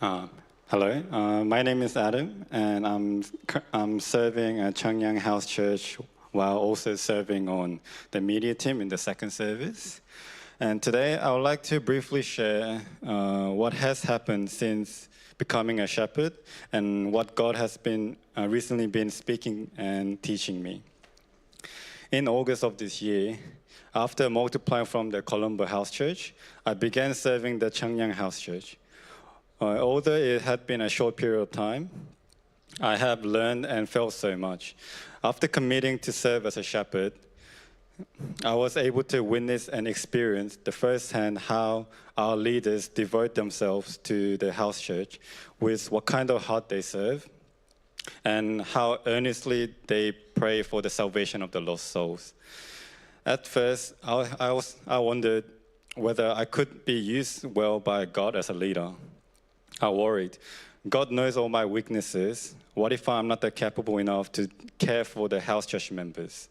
Uh, Hello, my name is Adam, and I'm serving at Changyang House Church while also serving on the media team in the second service. And today I would like to briefly share what has happened since becoming a shepherd and what God has been recently been speaking and teaching me. In August of this year, after multiplying from the Colombo House Church, I began serving the Changyang House Church. Although it had been a short period of time, I have learned and felt so much. After committing to serve as a shepherd, I was able to witness and experience the firsthand how our leaders devote themselves to the house church, with what kind of heart they serve, and how earnestly they pray for the salvation of the lost souls. At first, I wondered whether I could be used well by God as a leader. I worried. God knows all my weaknesses. What if I'm not that capable enough to care for the house church members?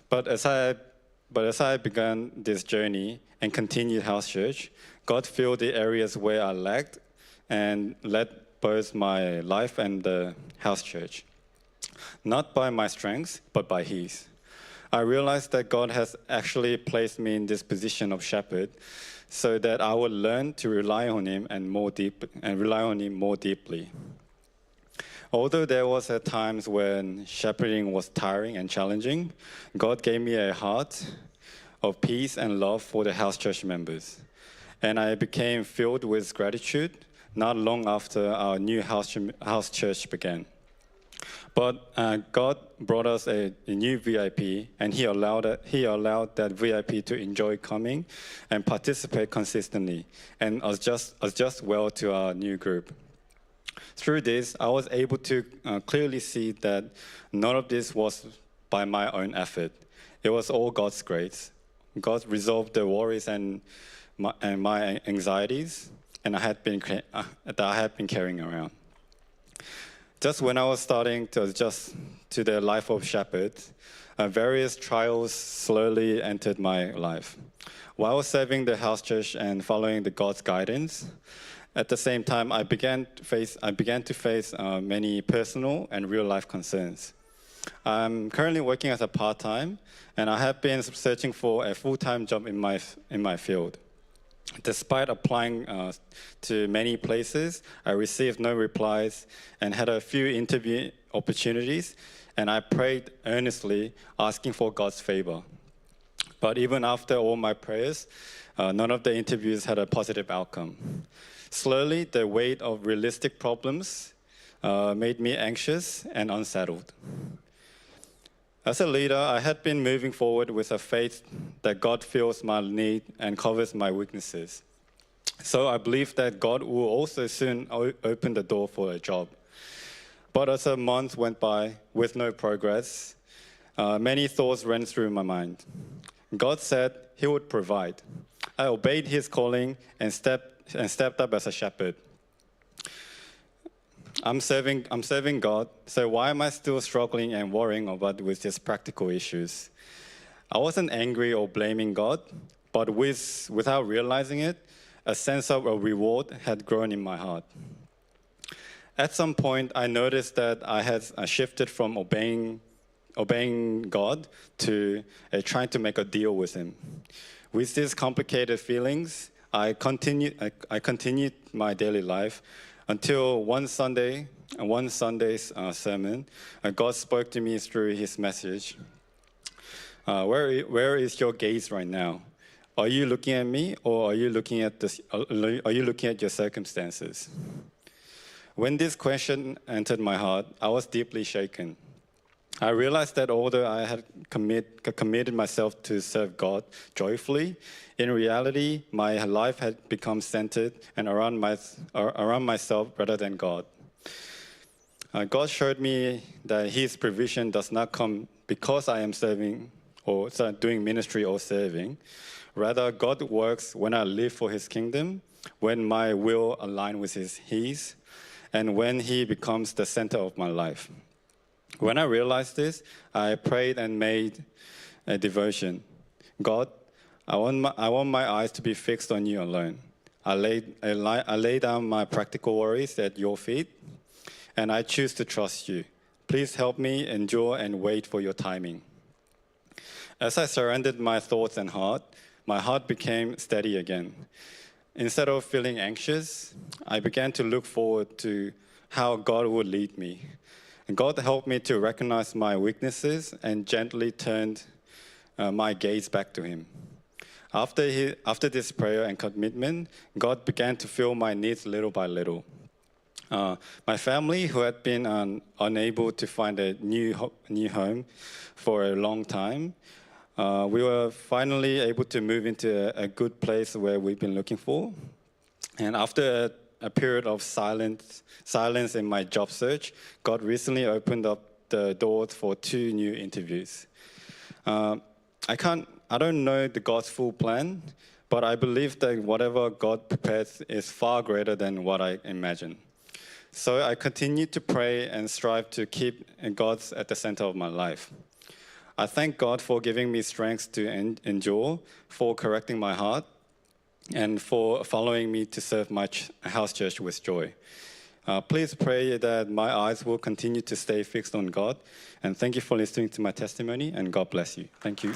But as I began this journey and continued house church, God filled the areas where I lacked and led both my life and the house church. Not by my strengths, but by His. I realized that God has actually placed me in this position of shepherd so that I would learn to rely on Him rely on Him more deeply. Although there was at times when shepherding was tiring and challenging, God gave me a heart of peace and love for the house church members. And I became filled with gratitude not long after our new house church began. But God brought us a new VIP, and He allowed that VIP to enjoy coming and participate consistently, and adjust well to our new group. Through this, I was able to clearly see that none of this was by my own effort. It was all God's grace. God resolved the worries and my anxieties, and that I had been carrying around. Just when I was starting to adjust to the life of shepherd, various trials slowly entered my life. While serving the house church and following the God's guidance, at the same time, I began to face many personal and real-life concerns. I'm currently working as a part-time, and I have been searching for a full-time job in my field. Despite applying to many places, I received no replies and had a few interview opportunities, and I prayed earnestly, asking for God's favor. But even after all my prayers, none of the interviews had a positive outcome. Slowly, the weight of realistic problems made me anxious and unsettled. As a leader, I had been moving forward with a faith that God feels my need and covers my weaknesses. So I believe that God will also soon open the door for a job. But as a month went by with no progress, many thoughts ran through my mind. God said He would provide. I obeyed His calling and stepped up as a shepherd. I'm serving God, so why am I still struggling and worrying about with these practical issues? I wasn't angry or blaming God, but without realizing it, a sense of a reward had grown in my heart. At some point, I noticed that I had shifted from obeying God to trying to make a deal with Him. With these complicated feelings, I continued my daily life until one Sunday's sermon, God spoke to me through His message. Where is your gaze right now? Are you looking at me, or are you looking at your circumstances? When this question entered my heart, I was deeply shaken. I realized that although I had committed myself to serve God joyfully, in reality, my life had become centered and around myself rather than God. God showed me that His provision does not come because I am serving or doing ministry or serving. Rather, God works when I live for His kingdom, when my will aligns with His, and when He becomes the center of my life. When I realized this, I prayed and made a devotion. God, I want my eyes to be fixed on You alone. I lay down my practical worries at your feet, and I choose to trust you. Please help me endure and wait for your timing. As I surrendered my thoughts and heart, my heart became steady again. Instead of feeling anxious, I began to look forward to how God would lead me. And God helped me to recognize my weaknesses and gently turned my gaze back to Him. After this prayer and commitment, God began to fill my needs little by little. My family, who had been unable to find a new home for a long time, we were finally able to move into a good place where we've been looking for. And after a period of silence in my job search, God recently opened up the doors for 2 new interviews. I don't know the God's full plan, but I believe that whatever God prepares is far greater than what I imagine. So I continue to pray and strive to keep God at the center of my life. I thank God for giving me strength to endure, for correcting my heart, and for following me to serve my house church with joy. Please pray that my eyes will continue to stay fixed on God. And thank you for listening to my testimony, and God bless you. Thank you.